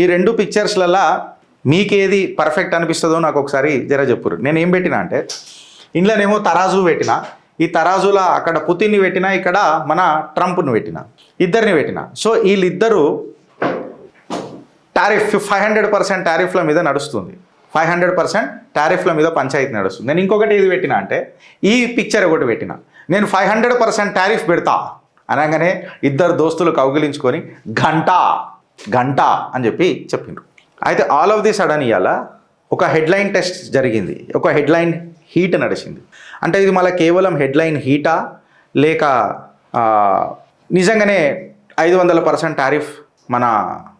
ఈ రెండు పిక్చర్స్లలో మీకేది పర్ఫెక్ట్ అనిపిస్తుందో నాకు ఒకసారి జర చెప్పురు. నేను ఏం పెట్టినా అంటే ఇంట్లోనేమో తరాజు పెట్టిన, ఈ తరాజుల అక్కడ పుతిన్ని పెట్టిన, ఇక్కడ మన ట్రంప్ను పెట్టిన, ఇద్దరిని పెట్టిన. సో వీళ్ళిద్దరూ టారిఫ్ 500% టారిఫ్ల మీద నడుస్తుంది, 500% టారిఫ్ల మీద పంచాయతీ నడుస్తుంది. నేను ఇంకొకటి ఏది పెట్టినా అంటే ఈ పిక్చర్ ఒకటి పెట్టిన, నేను 500% టారిఫ్ పెడతా అనగానే ఇద్దరు దోస్తులు కౌగిలించుకొని గంట అని చెప్పి చెప్పిండ్రు. అయితే ఆల్ ఆఫ్ ది సడన్ ఇవాళ ఒక హెడ్లైన్ టెస్ట్ జరిగింది, ఒక హెడ్లైన్ హీట్ నడిచింది. అంటే ఇది మళ్ళీ కేవలం హెడ్లైన్ హీటా లేక నిజంగానే 500% టారిఫ్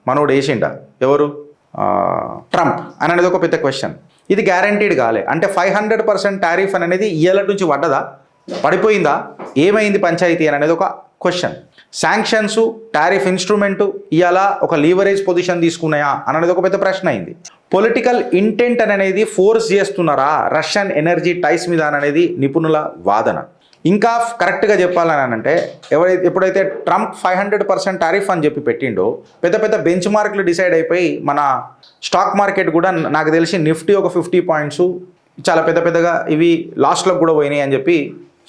మనోడు వేసిండా, ఎవరు ట్రంప్ అనేది ఒక పెద్ద క్వశ్చన్. ఇది గ్యారంటీడ్ కాలే. అంటే 500% టారిఫ్ అనేది ఇయ్యాల నుంచి పడ్డదా, పడిపోయిందా, ఏమైంది పంచాయతీ అనేది ఒక క్వశ్చన్. శాంక్షన్స్, టారిఫ్ ఇన్స్ట్రుమెంటు ఇవాళ ఒక లీవరేజ్ పొజిషన్ తీసుకున్నాయా అనేది ఒక పెద్ద ప్రశ్న అయింది. పొలిటికల్ ఇంటెంట్ అనేది ఫోర్స్ చేస్తున్నారా రష్యన్ ఎనర్జీ టైస్ మీద అనేది నిపుణుల వాదన. ఇంకా కరెక్ట్గా చెప్పాలని అంటే ఎప్పుడైతే ట్రంప్ 500% టారిఫ్ అని చెప్పి పెట్టిండో పెద్ద పెద్ద బెంచ్ మార్కులు డిసైడ్ అయిపోయి మన స్టాక్ మార్కెట్ కూడా నాకు తెలిసి నిఫ్టీ ఒక 50 పాయింట్స్ చాలా పెద్దగా ఇవి లాస్ట్లోకి కూడా పోయినాయి అని చెప్పి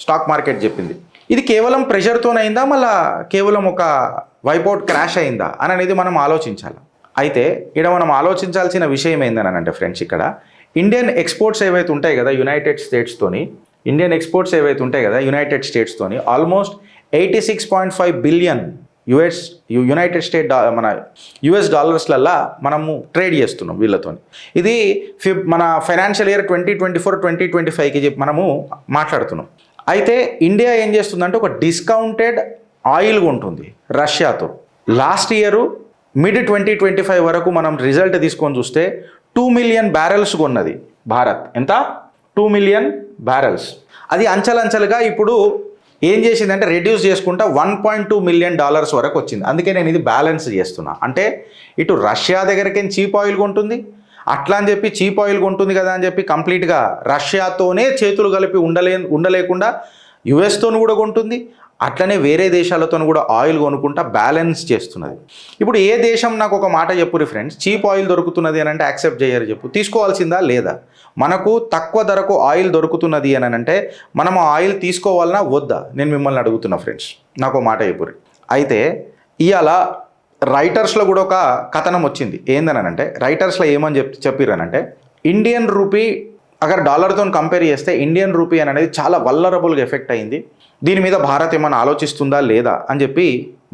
స్టాక్ మార్కెట్ చెప్పింది. ఇది కేవలం ప్రెషర్తోనైందా మళ్ళా కేవలం ఒక వైపౌట్ క్రాష్ అయిందా అనేది మనం ఆలోచించాలి. అయితే ఇక్కడ మనం ఆలోచించాల్సిన విషయం ఏందని అంటే ఫ్రెండ్స్, ఇక్కడ ఇండియన్ ఎక్స్పోర్ట్స్ ఏవైతే ఉంటాయి కదా యునైటెడ్ స్టేట్స్తోని ఆల్మోస్ట్ 86.5 బిలియన్ యుఎస్ డాలర్స్లల్లా మనము ట్రేడ్ చేస్తున్నాం వీళ్ళతో. ఇది మన ఫైనాన్షియల్ ఇయర్ 2024-2025కి చెప్పి మనము మాట్లాడుతున్నాం. అయితే ఇండియా ఏం చేస్తుందంటే ఒక డిస్కౌంటెడ్ ఆయిల్ కొంటుంది రష్యాతో. లాస్ట్ ఇయర్ మిడ్ 2025 వరకు మనం రిజల్ట్ తీసుకొని చూస్తే 2 మిలియన్ బ్యారెల్స్ కొన్నది భారత్. ఎంత? 2 మిలియన్ బ్యారెల్స్. అది అంచెలంచెలుగా ఇప్పుడు ఏం చేసిందంటే రెడ్యూస్ చేసుకుంటా $1.2 మిలియన్ వరకు వచ్చింది. అందుకే నేను ఇది బ్యాలెన్స్ చేస్తున్నా. అంటే ఇటు రష్యా దగ్గరకేం చీప్ ఆయిల్ కొంటుంది, అట్లా అని చెప్పి చీప్ ఆయిల్ కొంటుంది కదా అని చెప్పి కంప్లీట్గా రష్యాతోనే చేతులు కలిపి ఉండలేకుండా యుఎస్తోను కూడా కొంటుంది, అట్లనే వేరే దేశాలతో కూడా ఆయిల్ కొనుక్కుంటా బ్యాలెన్స్ చేస్తున్నది. ఇప్పుడు ఏ దేశం నాకు ఒక మాట చెప్పురి ఫ్రెండ్స్, చీప్ ఆయిల్ దొరుకుతున్నది అని అంటే యాక్సెప్ట్ చేయరు చెప్పు, తీసుకోవాల్సిందా లేదా? మనకు తక్కువ ధరకు ఆయిల్ దొరుకుతున్నది అని అంటే మనం ఆయిల్ తీసుకోవాలన్నా వద్దా? నేను మిమ్మల్ని అడుగుతున్నా ఫ్రెండ్స్, నాకు మాట చెప్పురి. అయితే ఇవాళ రైటర్స్లో కూడా ఒక కథనం వచ్చింది. ఏందనంటే రైటర్స్లో ఏమని చెప్పిరనంటే ఇండియన్ రూపీ అగర్ డాలర్తో కంపేర్ చేస్తే ఇండియన్ రూపీ అనేది చాలా వల్నరబుల్గా ఎఫెక్ట్ అయింది, దీని మీద భారత్ ఏమైనా ఆలోచిస్తుందా లేదా అని చెప్పి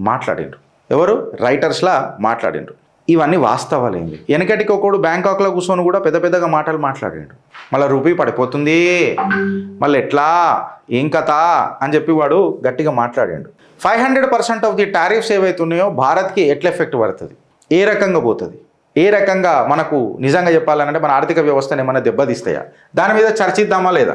మాట్లాడిండ్రు. ఎవరు? రైటర్స్లా మాట్లాడిండ్రు. ఇవన్నీ వాస్తవాలేంది. వెనకటికి ఒకడు బ్యాంకాక్లో కూర్చొని కూడా పెద్దగా మాటలు మాట్లాడిండు. మళ్ళీ రూపీ పడిపోతుంది, మళ్ళీ ఎట్లా, ఏం కథ అని చెప్పి వాడు గట్టిగా మాట్లాడిండు. 500% ఆఫ్ ది టారిఫ్స్ ఏవైతే ఉన్నాయో భారత్కి ఎట్లా ఎఫెక్ట్ పడుతుంది, ఏ రకంగా పోతుంది, ఏ రకంగా మనకు నిజంగా చెప్పాలంటే మన ఆర్థిక వ్యవస్థను ఏమైనా దెబ్బతీస్తాయా, దాని మీద చర్చిద్దామా లేదా?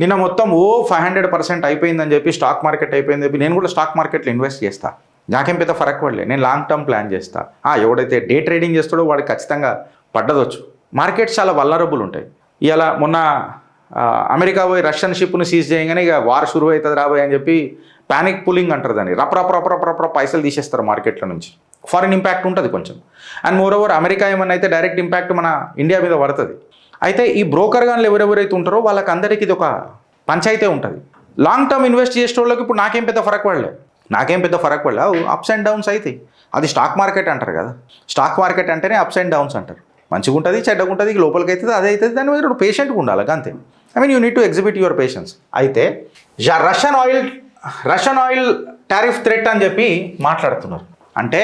నిన్న మొత్తం 500% అయిపోయిందని చెప్పి స్టాక్ మార్కెట్ అయిపోయిందని చెప్పి నేను కూడా స్టాక్ మార్కెట్లో ఇన్వెస్ట్ చేస్తా, నాకేం పెద్ద ఫరక్ పడలే. నేను లాంగ్ టర్మ్ ప్లాన్ చేస్తా. ఎవడైతే డే ట్రేడింగ్ చేస్తాడో వాడికి ఖచ్చితంగా పడ్డదొచ్చు. మార్కెట్స్ చాలా వల్నరబుల్ ఉంటాయి. ఇలా మొన్న అమెరికా పోయి రష్యన్ షిప్ను సీజ్ చేయగానే ఇక వార్ షురు అవుతుంది రాబోయే అని చెప్పి ప్యానిక్ పుల్లింగ్ అంటారు దాన్ని. రప్ర పైసలు తీసేస్తారు మార్కెట్ల నుంచి. ఫారిన్ ఇంపాక్ట్ ఉంటుంది కొంచెం. అండ్ మోర్ ఓవర్ అమెరికా ఏమన్నా అయితే డైరెక్ట్ ఇంపాక్ట్ మన ఇండియా మీద పడుతుంది. అయితే ఈ బ్రోకర్ గాన్లు ఎవరెవరైతే ఉంటారో వాళ్ళకి అందరికీ ఇది ఒక పంచాయితీ ఉంటుంది. లాంగ్ టర్మ్ ఇన్వెస్ట్ చేసే వాళ్ళకి ఇప్పుడు నాకేం పెద్ద ఫరక్ పడలే అప్స్ అండ్ డౌన్స్ అవుతాయి. అది స్టాక్ మార్కెట్ అంటారు కదా, స్టాక్ మార్కెట్ అంటేనే అప్స్ అండ్ డౌన్స్ అంటారు. మంచిగా ఉంటుంది, చెడ్డగా ఉంటుంది, లోపలికి అవుతుంది, అది అవుతుంది. దాని మీద పేషెంట్గా ఉండాలి అంతే. You need to exhibit your patience. అయితే రష్యన్ ఆయిల్ టారిఫ్ థ్రెట్ అని చెప్పి మాట్లాడుతున్నారు. అంటే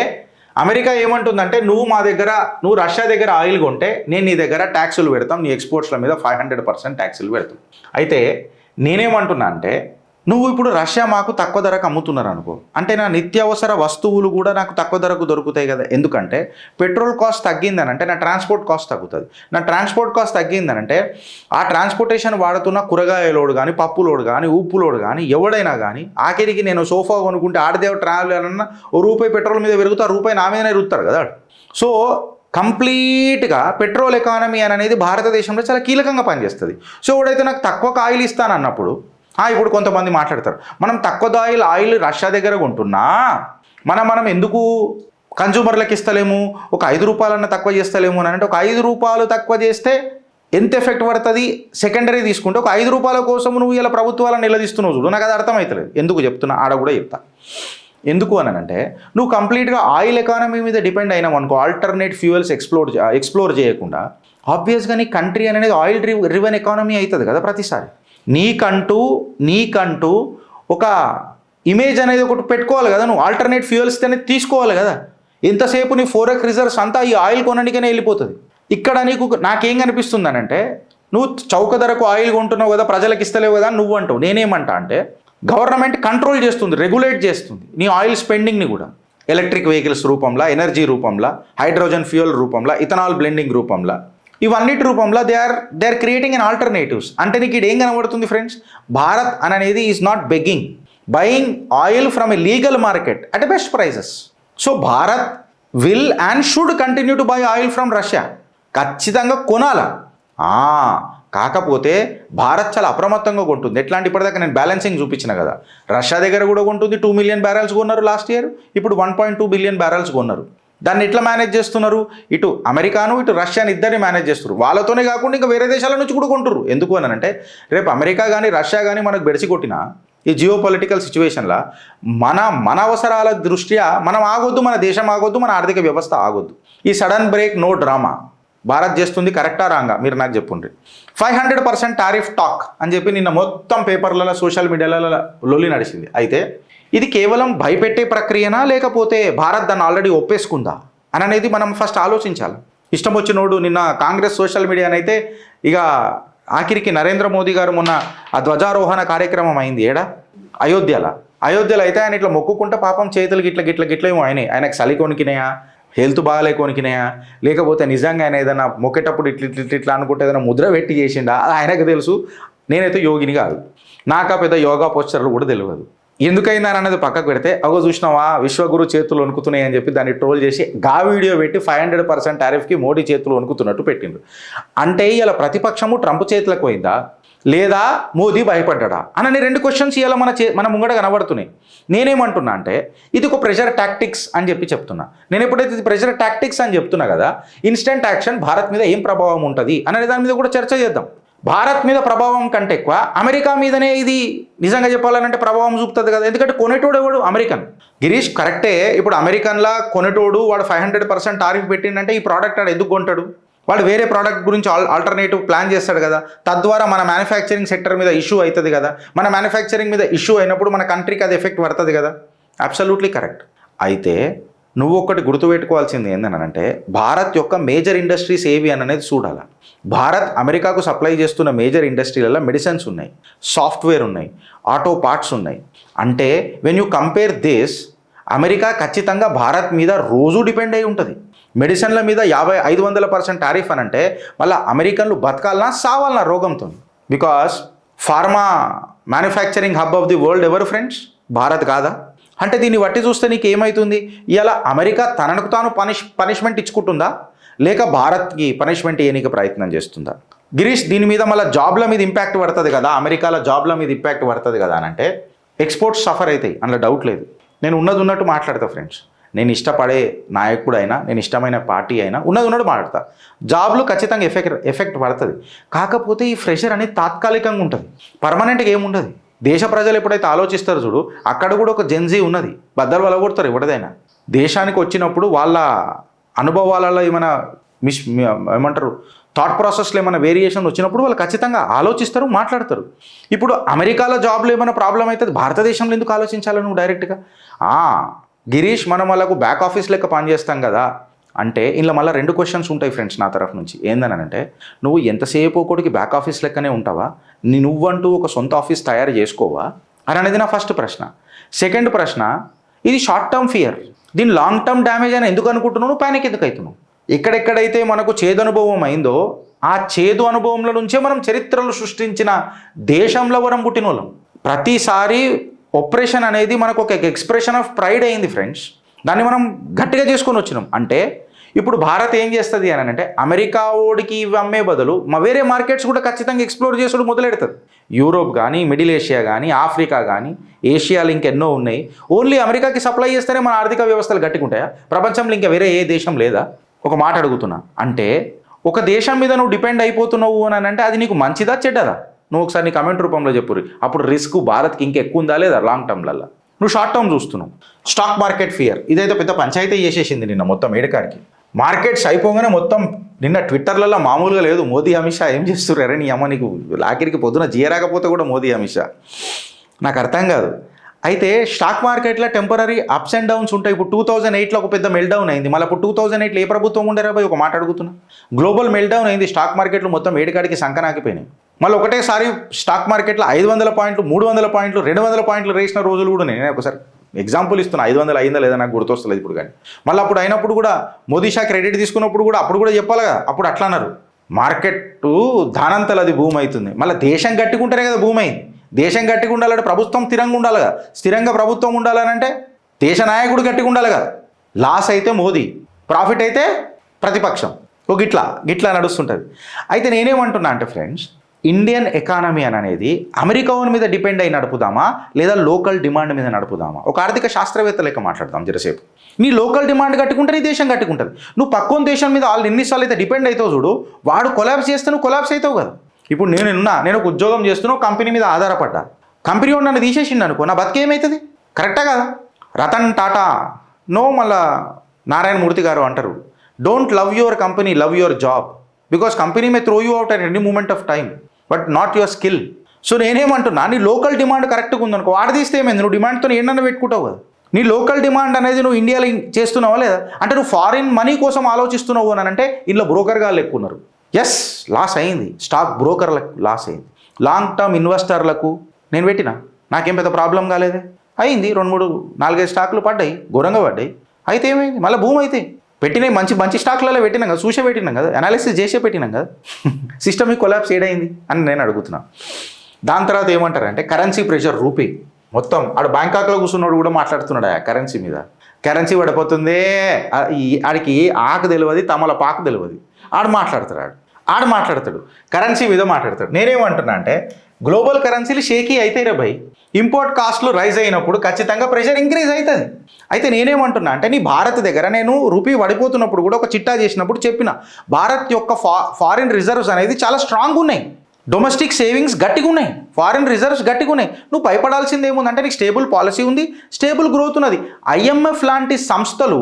అమెరికా ఏమంటుందంటే నువ్వు రష్యా దగ్గర ఆయిల్ కొంటే నేను నీ దగ్గర ట్యాక్సులు పెడతాం, నీ ఎక్స్పోర్ట్స్ల మీద 500% ట్యాక్సులు పెడతాం. అయితే నేనేమంటున్నా అంటే నువ్వు ఇప్పుడు రష్యా మాకు తక్కువ ధరకు అమ్ముతున్నారు అనుకో, అంటే నా నిత్యావసర వస్తువులు కూడా నాకు తక్కువ ధరకు దొరుకుతాయి కదా. ఎందుకంటే పెట్రోల్ కాస్ట్ తగ్గిందనంటే నా ట్రాన్స్పోర్ట్ కాస్ట్ తగ్గుతుంది. నా ట్రాన్స్పోర్ట్ కాస్ట్ తగ్గిందనంటే ఆ ట్రాన్స్పోర్టేషన్ వాడుతున్న కూరగాయ లోడ్ కానీ, పప్పు లోడ్ కానీ, ఉప్పు లోడ్ కానీ, ఎవడైనా కానీ ఆఖరికి నేను సోఫా కొనుక్కుంటే ఆడదేవ ట్రావెల్ అన్న ₹1 పెట్రోల్ మీద పెరుగుతా, ₹1 నా మీదనే ఎరుగుతారు కదా. సో కంప్లీట్గా పెట్రోల్ ఎకానమీ అనేది భారతదేశంలో చాలా కీలకంగా పనిచేస్తుంది. సో ఎవడైతే నాకు తక్కువ ఆయిల్ ఇస్తానన్నప్పుడు ఇప్పుడు కొంతమంది మాట్లాడతారు మనం తక్కువ ఆయిల్ రష్యా దగ్గర కొంటున్నా మనం ఎందుకు కన్జ్యూమర్లకు ఇస్తలేము, ఒక 5 రూపాయలన్నా తక్కువ చేస్తలేము అని అంటే ఒక 5 రూపాయలు తక్కువ చేస్తే ఎంత ఎఫెక్ట్ పడుతుంది సెకండరీ తీసుకుంటే ఒక 5 రూపాయల కోసం నువ్వు ఇలా ప్రభుత్వాలను నిలదీస్తున్నావు చూడు. నాకు అది అర్థమవుతలేదు. ఎందుకు చెప్తున్నా ఆడ కూడా చెప్తా. ఎందుకు అని అంటే నువ్వు కంప్లీట్గా ఆయిల్ ఎకానమీ మీద డిపెండ్ అయినావు అనుకో, ఆల్టర్నేట్ ఫ్యూయల్స్ ఎక్స్ప్లోర్ చేయకుండా ఆబ్వియస్గా నీ కంట్రీ అనేది ఆయిల్ డ్రివెన్ ఎకానమీ అవుతుంది కదా ప్రతిసారి. నీకంటూ ఒక ఇమేజ్ అనేది ఒకటి పెట్టుకోవాలి కదా, నువ్వు ఆల్టర్నేట్ ఫ్యూయల్స్ అనేది తీసుకోవాలి కదా. ఎంతసేపు నీ ఫోరెక్ రిజర్వ్స్ అంతా ఈ ఆయిల్ కొనడానికనే వెళ్ళిపోతుంది. ఇక్కడ నాకేం కనిపిస్తుంది అని అంటే నువ్వు చౌక ధరకు ఆయిల్ కొంటున్నావు కదా, ప్రజలకు ఇస్తలేవు కదా నువ్వు అంటావు. నేనేమంటా అంటే గవర్నమెంట్ కంట్రోల్ చేస్తుంది, రెగ్యులేట్ చేస్తుంది నీ ఆయిల్ స్పెండింగ్ని కూడా. ఎలక్ట్రిక్ వెహికల్స్ రూపంలో, ఎనర్జీ రూపంలో, హైడ్రోజన్ ఫ్యూయల్ రూపంలో, ఇథనాల్ బ్లెండింగ్ రూపంలో, ఇవన్నిటి రూపంలో they are creating an alternatives. అంటే నీకు ఇది ఏం కనబడుతుంది ఫ్రెండ్స్, భారత్ అనేది is not begging, buying oil from a legal market at best prices. So Bharat will and should continue to buy oil from Russia. ఖచ్చితంగా కొనాలా. కాకపోతే భారత్ చాలా అప్రమత్తంగా కొంటుంది. ఎట్లాంటి ఇప్పటిదాకా నేను బ్యాలెన్సింగ్ చూపించిన కదా, రష్యా దగ్గర కూడా కొంటుంది. 2 మిలియన్ బ్యారెల్స్ కొన్నారు లాస్ట్ ఇయర్, ఇప్పుడు 1.2 బిలియన్ బ్యారెల్స్ కొన్నారు. దాన్ని ఎట్లా మేనేజ్ చేస్తున్నారు, ఇటు అమెరికాను ఇటు రష్యాని ఇద్దరిని మేనేజ్ చేస్తున్నారు. వాళ్ళతోనే కాకుండా ఇంకా వేరే దేశాల నుంచి కూడా కొంటున్నారు. ఎందుకు అని అంటే రేపు అమెరికా కానీ రష్యా కానీ మనకు బెడిసి కొట్టినా ఈ జియో పొలిటికల్ సిచ్యువేషన్లో మన అవసరాల దృష్ట్యా మనం ఆగొద్దు, మన దేశం ఆగొద్దు, మన ఆర్థిక వ్యవస్థ ఆగొద్దు. ఈ sudden brake no drama Bharat చేస్తుంది కరెక్టా రాంగా మీరు నాకు చెప్పుండ్రి. 500% టారిఫ్ టాక్ అని చెప్పి నిన్న మొత్తం పేపర్లలో సోషల్ మీడియాలలో లొల్లి నడిచింది. అయితే ఇది కేవలం భయపెట్టే ప్రక్రియనా లేకపోతే భారత్ దాన్ని ఆల్రెడీ ఒప్పేసుకుందా అని అనేది మనం ఫస్ట్ ఆలోచించాలి. ఇష్టం వచ్చినోడు నిన్న కాంగ్రెస్ సోషల్ మీడియానైతే ఇక ఆఖరికి నరేంద్ర మోదీ గారు మొన్న ఆ ధ్వజారోహణ కార్యక్రమం అయింది అయోధ్యలో అయితే ఆయన ఇట్లా మొక్కుకుంటే పాపం చేతులు గిట్ల ఏమో ఆయనకు చలి కొనికినాయా, హెల్త్ బాగాలేకొనికినాయా, లేకపోతే నిజంగా ఆయన ఏదైనా మొక్కేటప్పుడు ఇట్లా అనుకుంటే ఏదైనా ముద్ర పెట్టి చేసిండా అది ఆయనకు తెలుసు. నేనైతే యోగిని కాదు, నాకు పెద్ద యోగా పోస్చర్లు కూడా తెలియదు. ఎందుకైందని అనేది పక్కకు పెడితే అగో చూసినావా విశ్వగురు చేతులు వణుకుతున్నాయి అని చెప్పి దాన్ని ట్రోల్ చేసి వీడియో పెట్టి 500% టారిఫ్కి మోడీ చేతులు వణుకుతున్నట్టు పెట్టిండ్రు. అంటే ఇలా ప్రతిపక్షము ట్రంప్ చేతులకు పోయిందా లేదా మోదీ భయపడ్డా అని 2 క్వశ్చన్స్ ఇలా మన ముంగడ కనబడుతున్నాయి. నేనేమంటున్నా అంటే ఇది ఒక ప్రెషర్ టాక్టిక్స్ అని చెప్తున్నా. నేను ఎప్పుడైతే ఇది ప్రెషర్ టాక్టిక్స్ అని చెప్తున్నా కదా, ఇన్స్టెంట్ యాక్షన్ భారత్ మీద ఏం ప్రభావం ఉంటుంది అనే దాని మీద కూడా చర్చ చేద్దాం. భారత్ మీద ప్రభావం కంటే ఎక్కువ అమెరికా మీదనే ఇది నిజంగా చెప్పాలంటే ప్రభావం చూపుతుంది కదా. ఎందుకంటే కొనేటోడు ఎవడు అమెరికన్. గిరీష్ కరెక్టే, ఇప్పుడు అమెరికన్లా కొనేటోడు వాడు 500% టారిఫ్ పెట్టిండంటే ఈ ప్రోడక్ట్ ఆడు ఎందుకు కొంటాడు, వాడు వేరే ప్రోడక్ట్ గురించి ఆల్టర్నేటివ్ ప్లాన్ చేస్తాడు కదా. తద్వారా మన మ్యానుఫ్యాక్చరింగ్ సెక్టర్ మీద ఇష్యూ అవుతుంది కదా. మన మ్యానుఫ్యాక్చరింగ్ మీద ఇష్యూ అయినప్పుడు మన కంట్రీకి అది ఎఫెక్ట్ పడుతుంది కదా. Absolutely correct. అయితే నువ్వు ఒకటి గుర్తుపెట్టుకోవాల్సింది ఏంటంటే భారత్ యొక్క మేజర్ ఇండస్ట్రీస్ ఏవి అనేది చూడాలి. భారత్ అమెరికాకు సప్లై చేస్తున్న మేజర్ ఇండస్ట్రీలలో మెడిసిన్స్ ఉన్నాయి, సాఫ్ట్వేర్ ఉన్నాయి, ఆటో పార్ట్స్ ఉన్నాయి. అంటే when you compare this, America ఖచ్చితంగా భారత్ మీద రోజు డిపెండ్ అయి ఉంటుంది. మెడిసిన్ల మీద 500% టారిఫ్ అని అంటే మళ్ళీ అమెరికన్లు బతకాలన్నా సావాలన్నా రోగంతో. Because pharma manufacturing hub of the world ఎవరు ఫ్రెండ్స్, భారత్ కాదా? అంటే దీన్ని బట్టి చూస్తే నీకు ఏమవుతుంది, ఇలా అమెరికా తనకు తాను పనిష్మెంట్ ఇచ్చుకుంటుందా లేక భారత్కి పనిష్మెంట్ ఇవ్వడానికి ప్రయత్నం చేస్తుందా? గిరీష్ దీని మీద మళ్ళీ జాబ్ల మీద ఇంపాక్ట్ పడుతుంది కదా, అమెరికాలో జాబ్ల మీద ఇంపాక్ట్ పడుతుంది కదా అని అంటే ఎక్స్పోర్ట్స్ సఫర్ అవుతాయి, అందులో డౌట్ లేదు. నేను ఉన్నట్టు మాట్లాడతా ఫ్రెండ్స్. నేను ఇష్టపడే నాయకుడు అయినా, నేను ఇష్టమైన పార్టీ అయినా ఉన్నట్టు మాట్లాడతా. జాబ్లు ఖచ్చితంగా ఎఫెక్ట్ పడుతుంది. కాకపోతే ఈ ప్రెషర్ అనేది తాత్కాలికంగా ఉంటుంది, పర్మనెంట్గా ఏముండదు. దేశ ప్రజలు ఎప్పుడైతే ఆలోచిస్తారు చూడు, అక్కడ కూడా ఒక జెన్జీ ఉన్నది, బద్దలు వలగొడతారు ఎవరిదైనా. దేశానికి వచ్చినప్పుడు వాళ్ళ అనుభవాలలో ఏమంటారు థాట్ ప్రాసెస్లో ఏమైనా వేరియేషన్ వచ్చినప్పుడు వాళ్ళు ఖచ్చితంగా ఆలోచిస్తారు, మాట్లాడతారు. ఇప్పుడు అమెరికాలో జాబ్లో ఏమైనా ప్రాబ్లం అవుతుంది, భారతదేశంలో ఎందుకు ఆలోచించాలి నువ్వు డైరెక్ట్గా? గిరీష్ మనం వాళ్ళకు బ్యాక్ ఆఫీస్ లెక్క పనిచేస్తాం కదా అంటే ఇందులో మళ్ళీ 2 క్వశ్చన్స్ ఉంటాయి ఫ్రెండ్స్ నా తరఫు నుంచి. ఏందనంటే నువ్వు ఎంతసేపు ఒకటికి బ్యాక్ ఆఫీస్ లెక్కనే ఉంటావా, నువ్వంటూ ఒక సొంత ఆఫీస్ తయారు చేసుకోవా అని అనేది నా ఫస్ట్ ప్రశ్న. సెకండ్ ప్రశ్న, ఇది షార్ట్ టర్మ్ ఫియర్, దీని లాంగ్ టర్మ్ డ్యామేజ్ అని ఎందుకు అనుకుంటున్నావు, ప్యానిక్ ఎందుకు అవుతున్నావు? ఎక్కడెక్కడైతే మనకు చేదు అనుభవం అయిందో ఆ చేదు అనుభవంలో నుంచే మనం చరిత్రలు సృష్టించిన దేశంలో వరం పుట్టిన వాళ్ళం. ప్రతిసారి ఆపరేషన్ అనేది మనకు ఒక ఎక్స్ప్రెషన్ ఆఫ్ ప్రైడ్ అయింది ఫ్రెండ్స్. దాన్ని మనం గట్టిగా చేసుకొని వచ్చినాం. అంటే ఇప్పుడు భారత్ ఏం చేస్తుంది అని అంటే అమెరికా ఓడికి ఇవి అమ్మే బదులు వేరే మార్కెట్స్ కూడా ఖచ్చితంగా ఎక్స్ప్లోర్ చేసుడు మొదలెడుతుంది. యూరోప్ కానీ, మిడిల్ ఏషియా కానీ, ఆఫ్రికా కానీ, ఏషియాలో ఇంకెన్నో ఉన్నాయి. ఓన్లీ అమెరికాకి సప్లై చేస్తేనే మన ఆర్థిక వ్యవస్థలు గట్టిగుంటాయా? ప్రపంచంలో ఇంకా వేరే ఏ దేశం లేదా? ఒక మాట అడుగుతున్నా, అంటే ఒక దేశం మీద నువ్వు డిపెండ్ అయిపోతున్నావు అని అంటే అది నీకు మంచిదా చెడ్డదా? నువ్వు ఒకసారి నీ కమెంట్ రూపంలో చెప్పుర్రి. అప్పుడు రిస్క్ భారత్కి ఇంకెక్కువ ఉందా లేదా లాంగ్ టర్మ్లలో? నువ్వు షార్ట్ టర్మ్ చూస్తున్నావు. స్టాక్ మార్కెట్ ఫియర్ ఇదైతే పెద్ద పంచాయతీ చేసేసింది నిన్న మొత్తం ఏడకాడికి. మార్కెట్స్ అయిపోగానే మొత్తం నిన్న ట్విట్టర్లలో మామూలుగా లేదు. మోదీ అమిత్ షా ఏం చేస్తుర్రు? నీ అమ్మ నీకు లాకిరికి పొద్దున జీయరాకపోతే కూడా మోదీ అమిత్ షా, నాకు అర్థం కాదు. అయితే స్టాక్ మార్కెట్లో టెంపరీ అప్స్ అండ్ డౌన్స్ ఉంటాయి. ఇప్పుడు 2008లో ఒక పెద్ద మెల్డౌన్ అయింది. మళ్ళీ ఇప్పుడు 2008లో ఏ ప్రభుత్వం ఉండేరా భయ్? ఒక మాట అడుగుతున్నా. గ్లోబల్ మెల్డౌన్ అయింది, స్టాక్ మార్కెట్లు మొత్తం ఏడుకాడికి సంకనాకిపోయినాయి. మళ్ళీ ఒకటేసారి స్టాక్ మార్కెట్లో 500 పాయింట్లు, 300 పాయింట్లు, 200 పాయింట్లు రేసిన రోజులు కూడా నేను ఒకసారి ఎగ్జాంపుల్ ఇస్తున్నా. 500 అయిందా లేదా నాకు గుర్తొస్తలేదు ఇప్పుడు. కానీ మళ్ళీ అప్పుడు అయినప్పుడు కూడా మోదీ షా క్రెడిట్ తీసుకున్నప్పుడు కూడా అప్పుడు కూడా చెప్పాలిగా. అప్పుడు అట్లా అన్నారు, మార్కెట్ దానంతలు అది భూమి అవుతుంది. మళ్ళీ దేశం గట్టుకుంటేనే కదా భూమి అయింది. దేశం గట్టిగా ఉండాలంటే ప్రభుత్వం స్థిరంగా ఉండాలి కదా. స్థిరంగా ప్రభుత్వం ఉండాలని అంటే దేశ నాయకుడు గట్టిగా ఉండాలి కదా. లాస్ అయితే మోదీ, ప్రాఫిట్ అయితే ప్రతిపక్షం. ఒక గిట్లా నడుస్తుంటుంది. అయితే నేనేమంటున్నా అంటే ఫ్రెండ్స్, ఇండియన్ ఎకానమీ అనేది అమెరికా మీద డిపెండ్ అయి నడుపుదామా లేదా లోకల్ డిమాండ్ మీద నడుపుదామా? ఒక ఆర్థిక శాస్త్రవేత్త లెక్క మాట్లాడదాం జరసేపు. నీ లోకల్ డిమాండ్ కట్టుకుంటే నీ దేశం కట్టుకుంటుంది. నువ్వు పక్కన దేశం మీద వాళ్ళు ఎన్నిసార్లు అయితే డిపెండ్ అవుతావు చూడు, వాడు కొలాబ్స్ చేస్తే నువ్వు కొలాబ్స్ అవుతావు కదా. ఇప్పుడు నేను ఒక ఉద్యోగం చేస్తున్నా, కంపెనీ మీద ఆధారపడ్డా, కంపెనీ వాడు నన్ను తీసేసిండు అనుకో, నా బతికేమవుతుంది? కరెక్టా కదా? రతన్ టాటా మళ్ళా నారాయణ మూర్తి గారు అంటారు, don't love your company, love your job, because company may throw you out at any moment of time but not your skill. So నేనేమంటున్నా, నీ లోకల్ డిమాండ్ కరెక్ట్గా ఉందనుకో, వాడు తీస్తే ఏమైంది? నువ్వు డిమాండ్తో ఏంటన్నా పెట్టుకుంటావు కదా. నీ లోకల్ డిమాండ్ అనేది నువ్వు ఇండియాలో చేస్తున్నావా లేదా? అంటే నువ్వు ఫారిన్ మనీ కోసం ఆలోచిస్తున్నావు అని అంటే ఇందులో బ్రోకర్గా లెక్కున్నారు. ఎస్, లాస్ అయింది, స్టాక్ బ్రోకర్లకు లాస్ అయింది. లాంగ్ టర్మ్ ఇన్వెస్టర్లకు నేను పెట్టినా, నాకేం పెద్ద ప్రాబ్లం కాలేదే. అయింది, 2-3-4-5 స్టాకులు పడ్డాయి, ఘోరంగా పడ్డాయి. అయితే ఏమైంది? మళ్ళీ భూమి అయితే పెట్టినాయి, మంచి స్టాక్లలో పెట్టినాం కదా, చూసే పెట్టినాం కదా, అనాలిసిస్ చేసే పెట్టినాం కదా. సిస్టమిక్ కొలాప్స్ ఏడైంది అని నేను అడుగుతున్నా. దాని తర్వాత ఏమంటారంటే కరెన్సీ ప్రెషర్, రూపీ మొత్తం ఆడు బ్యాంకాక్లో కూర్చున్నాడు కూడా మాట్లాడుతున్నాడు ఆ కరెన్సీ మీద. కరెన్సీ పడిపోతుంది, ఆడికి ఆకు తెలియదు, తమల పాకు తెలియదు, ఆడు మాట్లాడతాడు కరెన్సీ మీద మాట్లాడతాడు. నేనేమంటున్నా అంటే గ్లోబల్ కరెన్సీలు షేకీ అయితే రే భయ్, ఇంపోర్ట్ కాస్ట్లు రైజ్ అయినప్పుడు ఖచ్చితంగా ప్రెషర్ ఇంక్రీజ్ అవుతుంది. అయితే నేనేమంటున్నా అంటే నీ భారత్ దగ్గర నేను రూపీ పడిపోతున్నప్పుడు కూడా ఒక చిట్టా చేసినప్పుడు చెప్పిన, భారత్ యొక్క ఫారిన్ రిజర్వ్స్ అనేది చాలా స్ట్రాంగ్ ఉన్నాయి, డొమెస్టిక్ సేవింగ్స్ గట్టిగా ఉన్నాయి, ఫారిన్ రిజర్వ్స్ గట్టిగా ఉన్నాయి. నువ్వు భయపడాల్సింది ఏముందంటే నీకు స్టేబుల్ పాలసీ ఉంది, స్టేబుల్ గ్రోత్ ఉన్నది. IMF లాంటి సంస్థలు,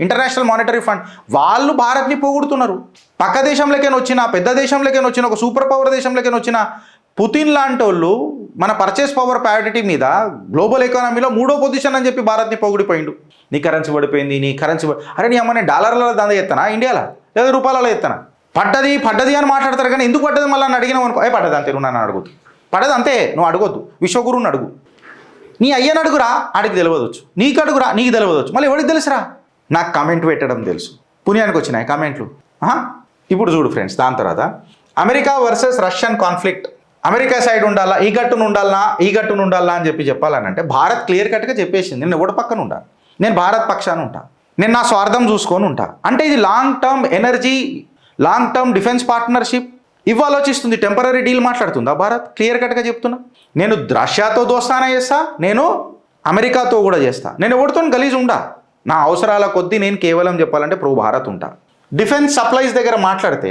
ఇంటర్నేషనల్ మానిటరీ ఫండ్, వాళ్ళు భారత్ని పోగొడుతున్నారు. పక్క దేశంలోకైనా వచ్చిన, పెద్ద దేశంలోకైనా వచ్చిన, ఒక సూపర్ పవర్ దేశంలోకైనా వచ్చిన పుతిన్ లాంటి వాళ్ళు మన పర్చేస్ పవర్ ప్యారిటీ మీద గ్లోబల్ ఎకానమీలో 3వ పొజిషన్ అని చెప్పి భారత్ని పొగిడిపోయిండు. నీ కరెన్సీ పడిపోయింది, నీ కరెన్సీ అరే నీ అమ్మ, నేను డాలర్లలో దంద ఎత్తానా ఇండియాలో, లేదా రూపాయలలో ఎత్తానా? పడ్డది అని మాట్లాడతారు కానీ ఎందుకు పడ్డది మళ్ళీ నన్ను అడిగినావు అనుకో, పడ్డది అంతే, నువ్వు నన్ను అడగొద్దు, పడ్డది అంతే, నువ్వు అడగొద్దు, విశ్వగురువుని అడుగు, నీ అయ్యని అడుగురా, ఆడికి తెలియవచ్చు, నీకు అడుగురా, నీకు తెలియవచ్చు, మళ్ళీ ఎవరికి తెలుసురా? నాకు కామెంట్ పెట్టడం తెలుసు, పుణ్యానికి వచ్చినాయి కామెంట్లు. ఇప్పుడు చూడు ఫ్రెండ్స్, దాని తర్వాత America versus Russian conflict, America side ఉండాలా, ఈ గట్టును ఉండాలా అని చెప్పాలని అంటే భారత్ క్లియర్ కట్గా చెప్పేసింది, నేను ఎవరి పక్కన ఉంటా, నేను భారత్ పక్షాన ఉంటా, నేను నా స్వార్థం చూసుకొని ఉంటా. అంటే ఇది long term energy, long term defence partnership ఇవి ఆలోచిస్తుంది. టెంపరీ డీల్ మాట్లాడుతుందా భారత్? క్లియర్ కట్గా చెప్తున్నా, నేను రష్యాతో దోస్తానా చేస్తా, నేను అమెరికాతో కూడా చేస్తా, నేను ఎవరితో గలీజ్ ఉండా. నా అవసరాల కొద్దీ నేను కేవలం చెప్పాలంటే ప్రో భారత్ ఉంటా. డిఫెన్స్ సప్లైస్ దగ్గర మాట్లాడితే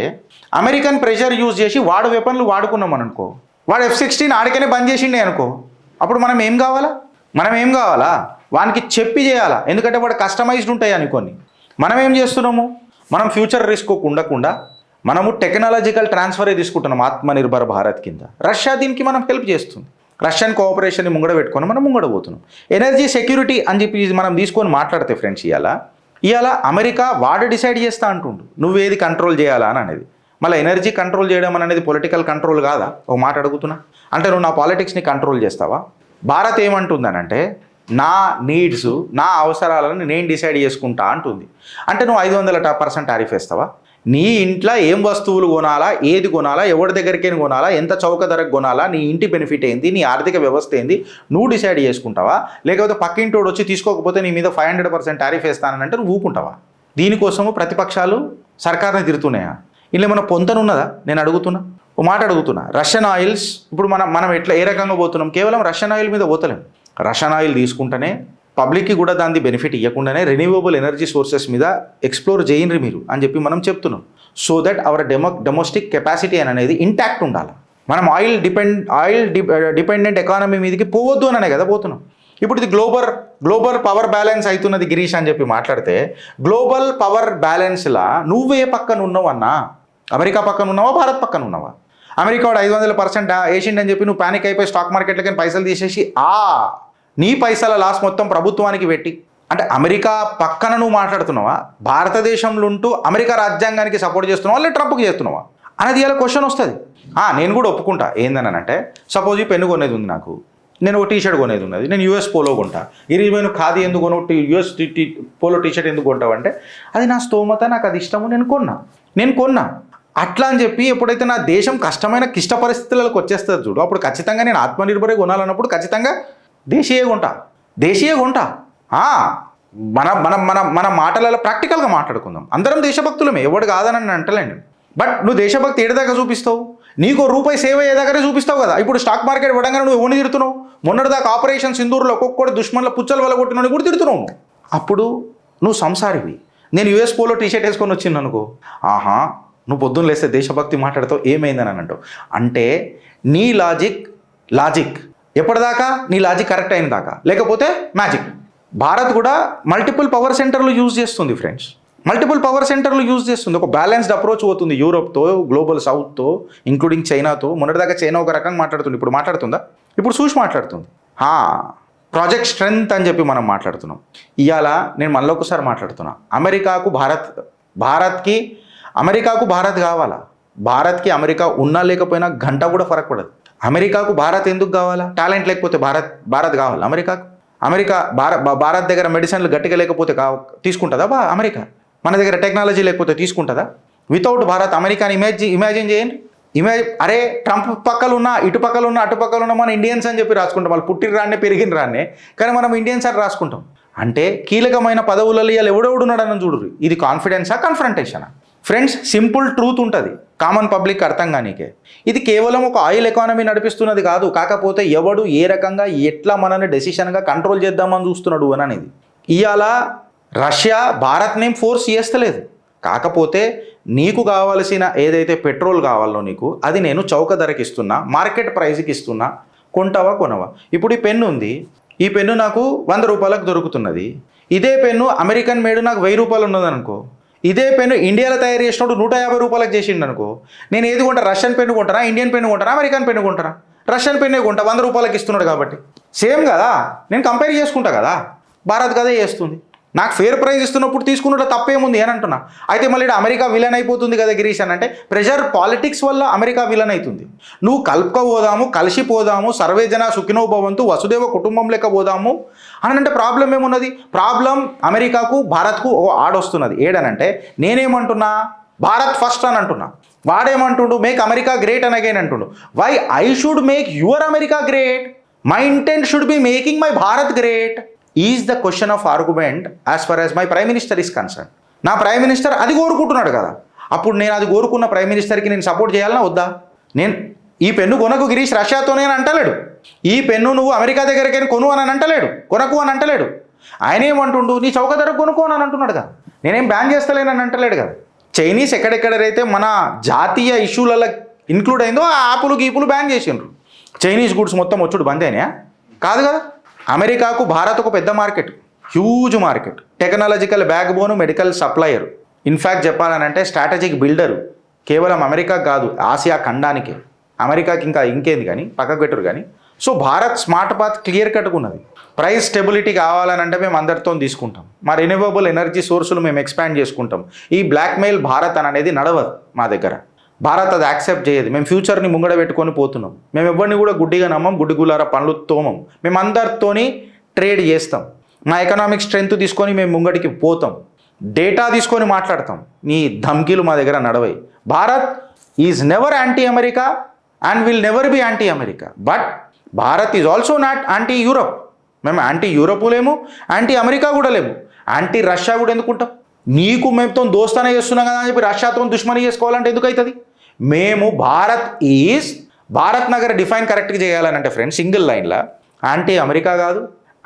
అమెరికన్ ప్రెషర్ యూజ్ చేసి వాడు వెపన్లు వాడుకున్నాం అనుకో, వాడు F-16 ఆడికనే బంద్ చేసిండే అనుకో, అప్పుడు మనం ఏం కావాలా? వానికి చెప్పి చేయాలా, ఎందుకంటే వాడు కస్టమైజ్డ్ ఉంటాయి అనుకోని. మనం ఏం చేస్తున్నాము, మనం ఫ్యూచర్ రిస్క్ ఉండకుండా మనము టెక్నాలజికల్ ట్రాన్స్ఫరే తీసుకుంటున్నాం ఆత్మనిర్భర్ భారత్ కింద. రష్యా దీనికి మనం హెల్ప్ చేస్తుంది, రష్యన్ కోఆపరేషన్ని ముంగడ పెట్టుకొని మనం ముంగడబోతున్నాం. ఎనర్జీ సెక్యూరిటీ అని చెప్పి మనం తీసుకొని మాట్లాడితే ఫ్రెండ్స్, ఇవాళ అమెరికా వాడు డిసైడ్ చేస్తా అంటుండు నువ్వేది కంట్రోల్ చేయాలా అని అనేది. మళ్ళీ ఎనర్జీ కంట్రోల్ చేయడం అనేది పొలిటికల్ కంట్రోల్ కాదా? ఒక మాట అడుగుతున్నా, అంటే నువ్వు నా పాలిటిక్స్ని కంట్రోల్ చేస్తావా? భారత్ ఏమంటుందనంటే నా నీడ్స్, నా అవసరాలను నేను డిసైడ్ చేసుకుంటా అంటుంది. అంటే నువ్వు 500% టారిఫ్ వేస్తావా? నీ ఇంట్లో ఏం వస్తువులు కొనాలా, ఏది కొనాలా, ఎవరి దగ్గరికైనా కొనాలా, ఎంత చౌక ధరకు కొనాలా, నీ ఇంటి బెనిఫిట్ ఏంది, నీ ఆర్థిక వ్యవస్థ ఏంది, నువ్వు డిసైడ్ చేసుకుంటావా? లేకపోతే పక్కింటోడు వచ్చి తీసుకోకపోతే నీ మీద 500% టారిఫ్ వేస్తానంటే నువ్వు ఊకుంటావా? దీనికోసము ప్రతిపక్షాలు సర్కార్ని తిరుగుతున్నాయా? ఇలా మన పొంతనున్నదా? నేను అడుగుతున్నా, ఓ మాట అడుగుతున్నా. రష్యన్ ఆయిల్స్ ఇప్పుడు మనం ఎట్లా ఏ రకంగా పోతున్నాం? కేవలం రష్యన్ ఆయిల్ మీద పోతలేం. రష్యన్ ఆయిల్ తీసుకుంటేనే పబ్లిక్కి కూడా దాని బెనిఫిట్ ఇవ్వకుండానే రెన్యూవబుల్ ఎనర్జీ సోర్సెస్ మీద ఎక్స్ప్లోర్ చేయండి మీరు అని చెప్పి మనం చెప్తున్నాం. So that hour domestic capacity అనేది ఇంటాక్ట్ ఉండాలి. మనం ఆయిల్ డిపెండెంట్ ఎకానమీ మీదకి పోవద్దు అనే కదా పోతున్నాం. ఇప్పుడు ఇది గ్లోబల్ పవర్ బ్యాలెన్స్ అవుతున్నది గిరీష్ అని చెప్పి మాట్లాడితే, గ్లోబల్ పవర్ బ్యాలెన్స్లా నువ్వే పక్కన ఉన్నావు అన్నా? అమెరికా పక్కన ఉన్నావా, భారత్ పక్కన ఉన్నావా? అమెరికా వాడు 500% వేసిండని చెప్పి నువ్వు పానిక్ అయిపోయి స్టాక్ మార్కెట్లకి పైసలు తీసేసి నీ పైసల లాస్ మొత్తం ప్రభుత్వానికి పెట్టి, అంటే అమెరికా పక్కన నువ్వు మాట్లాడుతున్నావా, భారతదేశంలో ఉంటూ అమెరికా రాజ్యాంగానికి సపోర్ట్ చేస్తున్నావా, లేదా ట్రంప్కి చేస్తున్నావా అనేది ఇలా క్వశ్చన్ వస్తుంది. నేను కూడా ఒప్పుకుంటా. ఏందని అంటే, సపోజ్ ఈ పెన్ను కొనేది ఉంది నాకు, నేను ఒక టీషర్ట్ కొనేది ఉన్నది, నేను యూఎస్ పోలో కొంటా. నేను ఖాదీ ఎందుకు కొను, యూఎస్ పోలో టీషర్ట్ ఎందుకు కొంటావు అంటే, అది నా స్తోమత, నాకు అది ఇష్టము, నేను కొన్నా అట్లా అని చెప్పి ఎప్పుడైతే నా దేశం కష్టమైన క్లిష్ట పరిస్థితులకు వచ్చేస్తుంది చూడు, అప్పుడు ఖచ్చితంగా నేను ఆత్మనిర్భరే కొనాలన్నప్పుడు ఖచ్చితంగా దేశీయ కొంటా. మన మన మన మన మాటలలో ప్రాక్టికల్గా మాట్లాడుకుందాం. అందరం దేశభక్తులమే, ఎవడు కాదని అంటలేండి. బట్ నువ్వు దేశభక్తి ఏడదాకా చూపిస్తావు? నీకు రూపాయి సేవ్ అయ్యేదాకానే చూపిస్తావు కదా. ఇప్పుడు స్టాక్ మార్కెట్ పడంగానే నువ్వు ఎవరిని తిడుతున్నావు? మొన్నటిదాకా ఆపరేషన్ సింధూర్లో ఒక్కొక్కటి దుష్మన్ల పుచ్చల వల్ల కొట్టినని కూడా తిడుతున్నావు. అప్పుడు నువ్వు సంసారివి. నేను యూఎస్ పోలో టీషర్ట్ వేసుకొని వచ్చింది అనుకో, నువ్వు పొద్దున్న లేస్తే దేశభక్తి మాట్లాడతావు, ఏమైందని అని అంటావు. అంటే నీ లాజిక్ ఎప్పటిదాకా? నీ లాజిక్ కరెక్ట్ అయిన దాకా, లేకపోతే మ్యాజిక్. భారత్ కూడా మల్టిపుల్ పవర్ సెంటర్లు యూజ్ చేస్తుంది ఫ్రెండ్స్, ఒక బ్యాలెన్స్డ్ అప్రోచ్ పోతుంది. యూరోప్తో, గ్లోబల్ సౌత్తో, ఇంక్లూడింగ్ చైనాతో. మొన్నటిదాకా చైనా ఒక రకంగా మాట్లాడుతుంది, ఇప్పుడు మాట్లాడుతుందా? ఇప్పుడు చూసి మాట్లాడుతుంది. ప్రాజెక్ట్ స్ట్రెంగ్త్ అని చెప్పి మనం మాట్లాడుతున్నాం. ఇవాళ నేను మళ్ళీ ఒకసారి మాట్లాడుతున్నా, అమెరికాకు భారత్ కావాలా? భారత్కి అమెరికా ఉన్నా లేకపోయినా గంట కూడా ఫరక్ పడదు. అమెరికాకు భారత్ ఎందుకు కావాలా? టాలెంట్ లేకపోతే భారత్ కావాలి అమెరికాకు? భారత్ దగ్గర మెడిసిన్లు గట్టిగా లేకపోతే తీసుకుంటుందా అమెరికా? మన దగ్గర టెక్నాలజీ లేకపోతే తీసుకుంటుందా? వితౌట్ భారత్ అమెరికాని ఇమాజిన్ చేయండి. అరే ట్రంప్ పక్కలున్నా, ఇటు పక్కలున్నా, అటు పక్కలున్నా మన ఇండియన్స్ అని చెప్పి రాసుకుంటాం. వాళ్ళు పుట్టిన రాన్నే పెరిగిన రాన్నే, కానీ మనం ఇండియన్స్ అని రాసుకుంటాం. అంటే కీలకమైన పదవులలో ఇవాళ ఎవడెవడున్నాడని చూడరు. ఇది కాన్ఫిడెన్సా, కన్ఫ్రంటేషనా? ఫ్రెండ్స్, సింపుల్ ట్రూత్ ఉంటుంది కామన్ పబ్లిక్ అర్థం కానీకే. ఇది కేవలం ఒక ఆయిల్ ఎకానమీ నడిపిస్తున్నది కాదు. కాకపోతే ఎవడు ఏ రకంగా ఎట్లా మనల్ని డెసిషన్గా కంట్రోల్ చేద్దామని చూస్తున్నాడు అని అనేది. ఇవాళ రష్యా భారత్ని ఫోర్స్ చేస్తలేదు. కాకపోతే నీకు కావాల్సిన ఏదైతే పెట్రోల్ కావాలో నీకు, అది నేను చౌక ధరకి ఇస్తున్నా, మార్కెట్ ప్రైస్కి ఇస్తున్నా, కొంటావా కొనవా? ఇప్పుడు ఈ పెన్ను ఉంది, ఈ పెన్ను నాకు 100 రూపాయలకు దొరుకుతున్నది. ఇదే పెన్ను అమెరికన్ మేడ్ నాకు 1000 రూపాయలు ఉన్నదనుకో, ఇదే పెన్ను ఇండియాలో తయారు చేసినప్పుడు 150 రూపాయలకు చేసిండు అనుకో, నేను ఏది కొంటా? రష్యన్ పెన్ను కొంటారా, ఇండియన్ పెన్ను కొంటారా, అమెరికన్ పెన్ను కొంటారా? రష్యన్ పెన్నే కొంటా, 100 రూపాయలకు ఇస్తున్నాడు కాబట్టి. సేమ్ కదా, నేను కంపేర్ చేసుకుంటా కదా. భారత్ కదే చేస్తుంది. నాకు ఫేర్ ప్రైస్ ఇస్తున్నప్పుడు తీసుకున్నట్టు తప్పేముంది అని అంటున్నా. అయితే మళ్ళీ అమెరికా విలన్ అయిపోతుంది కదా గిరీష్ అని అంటే, ప్రెషర్ పాలిటిక్స్ వల్ల అమెరికా విలన్ అవుతుంది. నువ్వు కలుపుకపోదాము, కలిసిపోదాము, సర్వేజన సుఖినోభవంతు, వసుదేవ కుటుంబం లెక్క పోదాము అని అంటే ప్రాబ్లం ఏమున్నది? ప్రాబ్లం అమెరికాకు భారత్కు ఆడొస్తున్నది. ఏడనంటే నేనేమంటున్నా, భారత్ ఫస్ట్ అని అంటున్నా. వాడేమంటుండు, మేక్ అమెరికా గ్రేట్ అని అగైన్ అంటుండు. Why I should make your America great? My intent should be making my Bharat great is the question of argument as far as my prime minister is concern. నా prime minister అది కోరుకుంటున్నాడు కదా. అప్పుడు నేను అది కోరుకున్న ప్రైమ్ మినిస్టర్కి నేను సపోర్ట్ చేయాలన్నా వద్దా? నేను ఈ పెన్ను కొనకు గిరీష్ రష్యాతోనే అని అంటలేడు. ఈ పెన్ను నువ్వు అమెరికా దగ్గరికి కొను అని అంటలేడు, కొనకు అని అంటలేడు. ఆయన ఏమంటుండు, నీ చౌక ధర కొనుక్కో అని అంటున్నాడు కదా. నేనేం బ్యాన్ చేస్తలేనని అంటలేడు కదా. చైనీస్ ఎక్కడెక్కడైతే మన జాతీయ ఇష్యూలలో ఇంక్లూడ్ అయిందో ఆ యాపులు గీపులు బ్యాన్ చేసిండ్రు. చైనీస్ గుడ్స్ మొత్తం వచ్చుడు బంద్ అయినాయా? కాదు కదా. అమెరికాకు భారత్ ఒక పెద్ద market, huge market, technological backbone, medical supplier, in fact చెప్పాలనంటే స్ట్రాటజిక్ బిల్డరు. కేవలం అమెరికా కాదు, ఆసియా ఖండానికే. అమెరికాకి ఇంకా ఇంకేంది కానీ పక్కకు పెట్టరు కానీ. So Bharat smart path clear కట్టుకున్నది. ప్రైస్ స్టెబిలిటీ కావాలనంటే మేము అందరితో తీసుకుంటాం. మా రెన్యూవబుల్ ఎనర్జీ సోర్సులు మేము ఎక్స్పాండ్ చేసుకుంటాం. ఈ బ్లాక్మెయిల్ భారత్ అనేది నడవదు మా దగ్గర. భారత్ అది యాక్సెప్ట్ చేయదు. మేము ఫ్యూచర్ని ముంగడ పెట్టుకొని పోతున్నాం. మేము ఎవరిని కూడా గుడ్డిగా నమ్మం, గుడ్డిగులార పనులు తోమం. మేము అందరితోని ట్రేడ్ చేస్తాం. మా ఎకనామిక్ స్ట్రెంగ్త్ తీసుకొని మేము ముంగడికి పోతాం. డేటా తీసుకొని మాట్లాడతాం. మీ ధమ్కీలు మా దగ్గర నడవయి. Bharat is never anti America and will never be anti America. But Bharat is also not anti Europe. మేము యాంటీ యూరప్ లేము, యాంటీ అమెరికా కూడా లేము, యాంటీ రష్యా కూడా ఎందుకుంటాం? నీకు మేముతో దోస్తానే చేస్తున్నాం కదా అని చెప్పి రష్యాతో దుష్మని చేసుకోవాలంటే ఎందుకు అవుతుంది? మేము భారత్ నగర్ డిఫైన్ కరెక్ట్గా చేయాలని అంటే ఫ్రెండ్స్ సింగిల్ లైన్లో యాంటీ అమెరికా కాదు,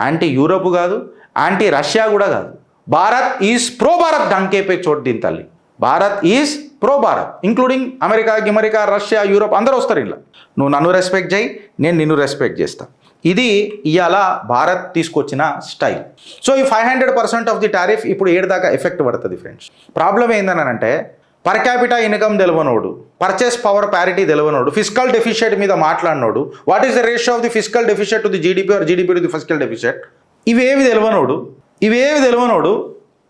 యాంటీ యూరోప్ కాదు, యాంటీ రష్యా కూడా కాదు. భారత్ ఈజ్ ప్రో భారత్ డంకేపై చోటు దీని తల్లి. Bharat is pro Bharat including America, Russia, Europe అందరూ వస్తారు ఇలా. నువ్వు నన్ను రెస్పెక్ట్ చేయి, నేను నిన్ను రెస్పెక్ట్ చేస్తా. ఇది ఇవాళ భారత్ తీసుకొచ్చిన స్టైల్. సో ఈ 500% ఆఫ్ ది టారిఫ్ ఇప్పుడు 7 దాకా ఎఫెక్ట్ పడుతుంది ఫ్రెండ్స్. ప్రాబ్లం ఏందనంటే పర్ క్యాపిటా ఇన్కమ్ తెలియనోడు, పర్చేస్ పవర్ ప్యారిటీ తెలియనోడు, ఫిజికల్ డెఫిషియట్ మీద మాట్లాడినోడు, what is the ratio of the physical deficit to the GDP or GDP to the physical deficit, ఇవేవి తెలియనోడు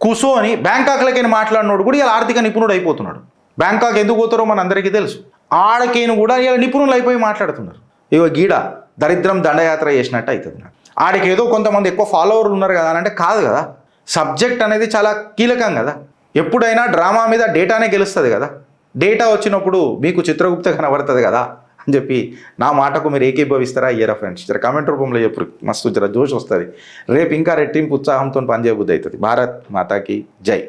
కూసోని బ్యాంకాక్లకి మాట్లాడినోడు కూడా ఇలా ఆర్థిక నిపుణుడు అయిపోతున్నాడు. బ్యాంకాక్ ఎందుకు పోతారో మన అందరికీ తెలుసు. ఆడకేను కూడా ఇలా నిపుణులు అయిపోయి మాట్లాడుతున్నారు. ఇగో గీడ దరిద్రం దండయాత్ర చేసినట్టు అవుతుంది నాకు. ఆడికి ఏదో కొంతమంది ఎక్కువ ఫాలోవర్లు ఉన్నారు కదా అంటే కాదు కదా. సబ్జెక్ట్ అనేది చాలా కీలకం కదా. ఎప్పుడైనా డ్రామా మీద డేటానే గెలుస్తుంది కదా. డేటా వచ్చినప్పుడు మీకు చిత్రగుప్త కనబడుతుంది కదా అని చెప్పి నా మాటకు మీరు ఏకీభవిస్తారా ఇయర్ ఫ్రెండ్స్? జర కామెంట్ రూపంలో చెప్పు, మస్తు జర జోష్ వస్తుంది. రేపు ఇంకా రెట్టింపు ఉత్సాహంతో పనిచేయబుద్ధి అవుతుంది. భారత్ మాతాకి జై.